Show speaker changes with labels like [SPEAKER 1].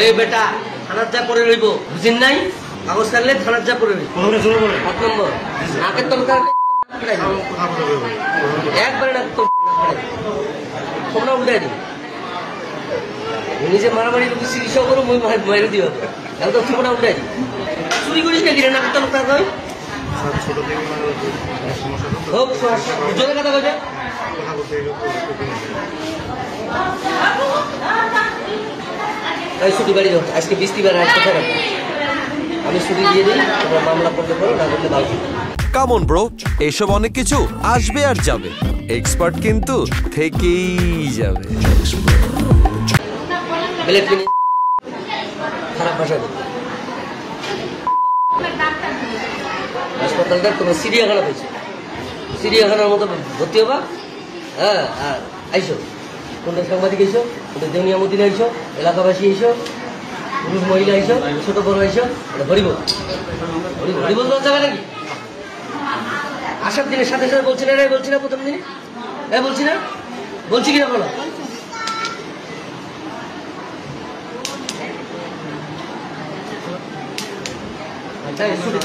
[SPEAKER 1] এই বেটা থানার যা পরে রইব বুঝিন নাই কাগজ কাটলে থানার যা পরে রইব 7 নম্বর নাকের তলকার একবারে না তোমরা উল্টাই দিই নিজে মারামারি লোক চিকিৎসা করো মই মারি দিও একদম তোমরা উল্টাই দিই চুরি করিস না কিরে নাকের তলকার নয় হোক জোরে কথা কইছে ছুটি বাড়ি যাও আজকে বৃষ্টিবার আজকে থাকবে আমি ছুটি দিয়ে দিই তোমরা মামলা করতে পারো না করলে দাও
[SPEAKER 2] কাম অন ব্রো এসব অনেক কিছু আসবে আর যাবে এক্সপার্ট কিন্তু থেকেই যাবে
[SPEAKER 1] ব্লেড কিনে খারাপ ভাষা বল হাসপাতালটা তোমার চিড়িয়াখানা পেয়েছে চিড়িয়াখানার মতো ভর্তি হবা হ্যাঁ আর আইসো কোনটা সাংবাদিক আইসো কোনটা দেউনিয়ামুদ্দিন আইসো এলাকাবাসী আইসো পুরুষ মহিলা আইসো ছোট বড় আইসো এটা হরিব হরিব তো যাবে নাকি আসার দিনের সাথে সাথে বলছি না রে বলছি না প্রথম দিনে বলছি না বলছি কিনা বলো ছুটি